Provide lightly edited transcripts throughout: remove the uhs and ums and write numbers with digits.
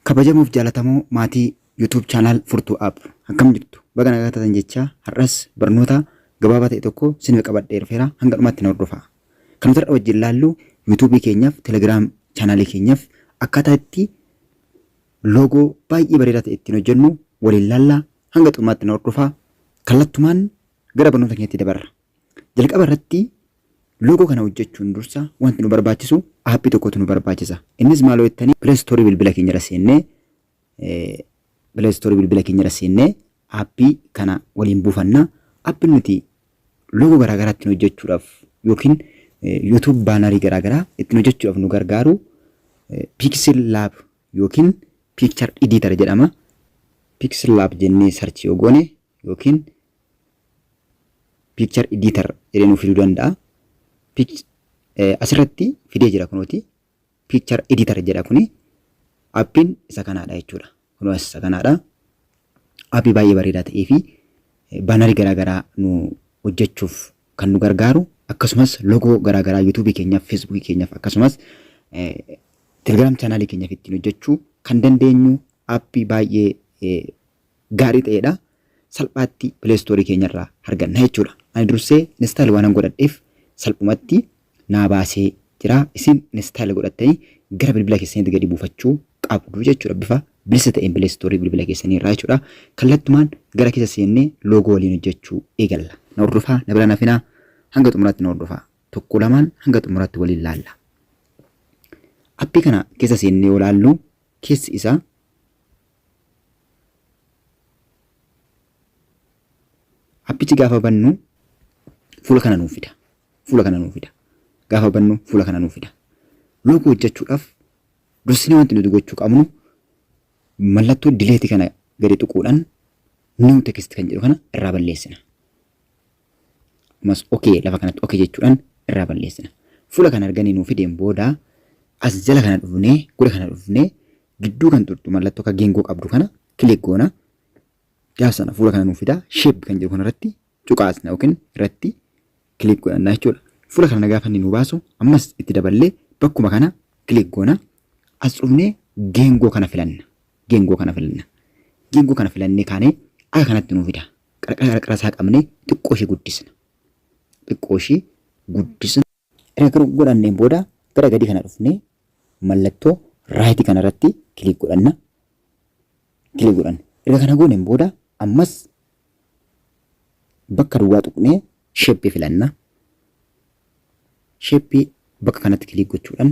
Kabajamuuf jaalatamoo maatii YouTube channel Furtuu App akkam jirtu baga nagaa taatan jecha har'as barnoota gabaabaa ta'e tokko sinif qabadhee dhufeera hanga dhumaatti na hordofaa. Kan nuti wajjin ilaallu YouTube keenyaaf Telegram channel keenyaaf akkaataa itti logo baay'ee bareedaa ta'e ittiin hojjennu waliin ilaallaa hanga dhumaatti na hordofaa. Kallattumaan gara barnoota keenyatti dabarra. Jalqaba irratti logo kana hojjechuun dursa wanti nu barbaachisu aappii tokkotu nu barbaachisa. Innis maal jettanii Play Store bilbila keenyarra seennee aappii kana waliin buufanna. Aappiin nuti logo garaagaraa ittiin hojjechuudhaaf yookiin YouTube baanarii garaagaraa ittiin hojjechuudhaaf nu gargaaru Pixel Lab yookiin Picture Editor jedhama. Pixel Lab jennee search yoo goone yookiin Picture Editor jedhee nuuf fiduu danda'a. Asirratti fidee jira kunooti Picture Editor jedha kuni aappiin isa kanaadha jechuudha. Kunis isa kanaadha. Aappii baay'ee bareedaa ta'ee fi baanarii garaagaraa nu hojjechuuf kan nu gargaaru akkasumas logo garaagaraa YouTube keenyaaf Facebook keenyaaf akkasumas Telegram channel keenyaaf ittiin hojjechuu kan dandeenyu aappii baay'ee gaarii ta'edha. Salphaatti Play Store keenyarraa arganna jechuudha. Ani dursee install waan godhadheef salphumatti naa baasee jira. Isin install godhattanii gara bilbila keessaniitti gadi buufachuu qabdu jechuudha. Bifa bilisa ta'een Play Store bilbila keessanii irraa jechuudha. Kallattumaan gara keessa seennee logo waliin hojjechuu eegalla. Na hordofaa, na bira nafinaa hanga xumuraatti na hordofaa. Tokko lamaan hanga xumuraatti waliin ilaalla. Aappii kana keessa seennee olaallu keessi isaa aappichi gaafa bannu fuula kana nuuf fida. Gaafa bannu fuula kana nuuf fida. Logo hojjechuudhaaf dursinee wanti nuti gochuu qabnu mallattoo delete kana gadi tuquudhaan new text kan jedhu kana irraa balleessina. Mas okay lafa kanatti okay jechuudhaan irraa balleessina. Fuula kana arganii nuuf fideen booda as jala kana dhufnee gura kana dhufnee gidduu kan turtu mallattoo akka geengoo qabdu kana click goona. Gaafsana fuula kana nuuf fida. Shape kan jedhu kanarratti cuqaasna yookiin irratti click godhanna jechuudha. Fuula kana gaafa inni nu baasu ammas itti daballee bakkuma kana click goona. As dhufnee geengoo kana filanna. Geengoo kana filannee kaanee akka kanatti nu fida. Qarqara isaa qabnee xiqqoo ishee guddisna. Erga godhanneen booda gara gadi kana dhufnee mallattoo right kanarratti click godhanna. Erga kana gooneen booda ammas bakka duwwaa tuqnee shape filanna. Shape bakka kanatti click gochuudhaan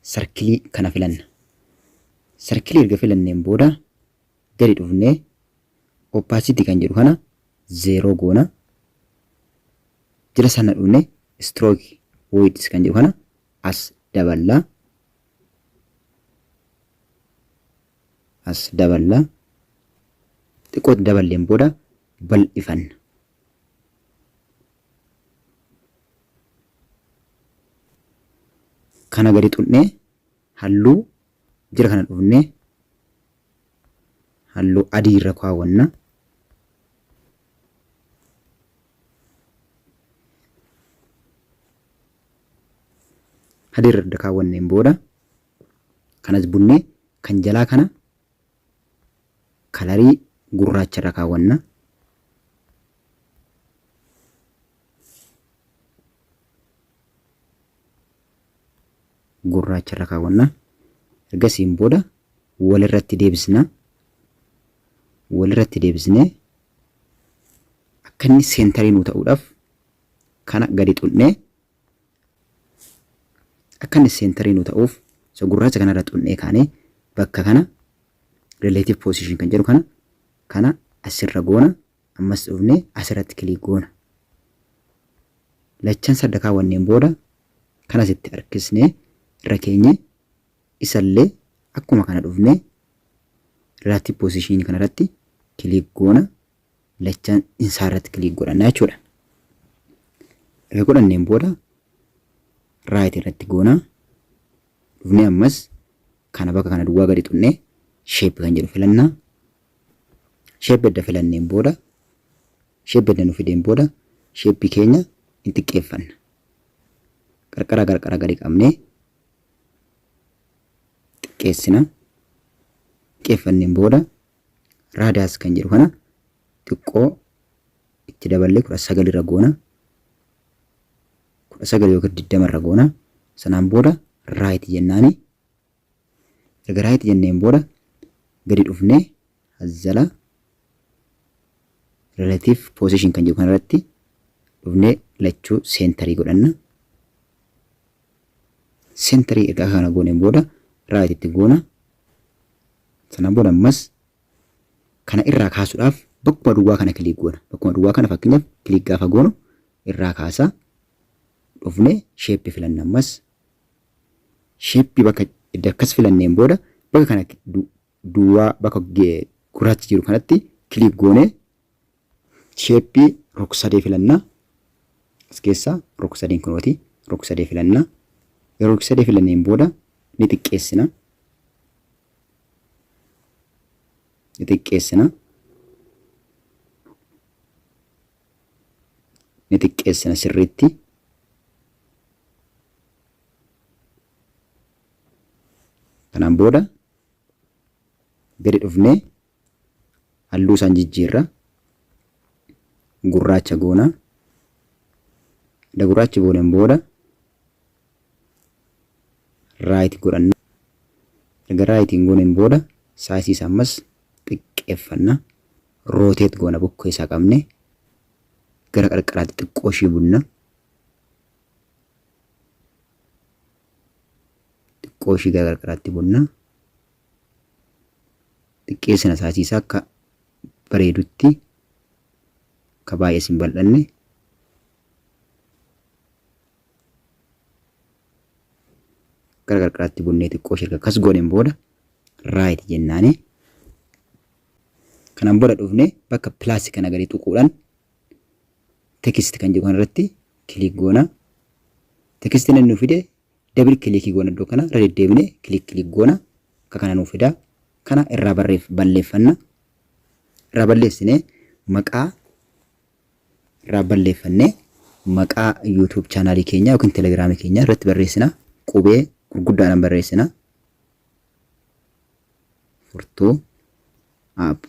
sarkilii kana filanna. Sarkilii erga filanneen booda gadi dhufnee opacity kan jedhu kana 0 goona. Jala sana dhufnee stroke width kan jedhu kana as daballa. Xiqqootti daballeen booda bal'ifanna. Kana gadi tuqnee halluu jira kana dhufnee halluu adii irra kaawwanna. Adii irra kaawwanneen booda kanas bunnee kan jalaa kana kalarii gurraacha irra kaawwanna. Ergasiin booda walirratti deebisnee akka inni seentarii nu ta'uudhaaf kana gadi tuqnee akka inni seentarii nu ta'uuf isa gurraacha kanarra tuqnee kaanee bakka kana relative position kan jedhu kana asirra goona. Ammas dhufnee asirratti click goona. Lachan sadda kaawwanneen booda kanas itti harkisnee irra keenye isallee akkuma kana dhufnee relative position kanarratti click goona. Lachan isaarratti click godhanna jechuudha. Erga godhanneen booda right irratti goona. Dhufnee ammas kana bakka kana duwwaa gadi tuqnee shape kan jedhu filanna. Shape edda filanneen booda shape edda nu fideen booda shape keenya in xiqqeeffanna. Qarqara gadi qabnee xiqqeessina. xiqqeeffanneen booda raadaas kan jedhu kana xiqqoo itti daballee 19 irra goona. 19 yookiin 20 irra goona. Sanaan booda raayit jennaani. Erga raayit jenneen booda gadi dhufnee azala relative position kan jedhu kanarratti dhufnee lachuu seentarii godhanna. Seentarii erga kana gooneen booda raayit itti goona. Sanaan booda ammas kana irraa kaasuudhaaf bakkuma duwwaa kana kilik goona. Bakkuma duwwaa kana fakkeenyaaf kilik gaafa goonu irraa kaasaa dhufnee sheeppii filanna. Ammas sheeppii bakka akkas filanneen booda bakka kana duwwaa bakka gurraachi jiru kanatti kilik goonee sheeppii rog-sadee filanna. As keessaa rog-sadeen kunooti rog-sadee filanna. Yeroo rog-sadee filanneen booda ni xiqqeessina. Ni xiqqeessina sirriitti. Kanaan booda gadi dhufnee halluu isaan jijjiirra. Gurraacha goona. Gurraacha gooneen booda raayit godhanna. Erga raayitiin gooneen booda saayisii isaa ammas xiqqeeffanna. Rooteet goona bokkuu isaa qabne gara qarqaraatti xiqqoo ishii bunna. Xiqqoo ishii gara qarqaraatti bunna. Xiqqeessina saayisii isaa akka bareedutti akka baay'ee hin bal'anne. Gara qarqaraatti bunnee xiqqoo ishee akkas gooneen booda raayit jennaani. Kanaan booda dhufnee bakka pilaasii kana gadi tuquudhaan teekistii kan jedhu kanarratti kilik goona. Teekistiin inni nu fide dabil kilikii goona iddoo kana irra deddeebinee kilik goona. Akka kana nuuf fida. Kana irraa balleeffanna. Irraa balleessinee maqaa irraa balleeffannee maqaa YouTube chaanaalii keenya yookiin Telegiraamii keenya irratti barreessina. Qubee gurguddaadhaan barreessina. Furtuu app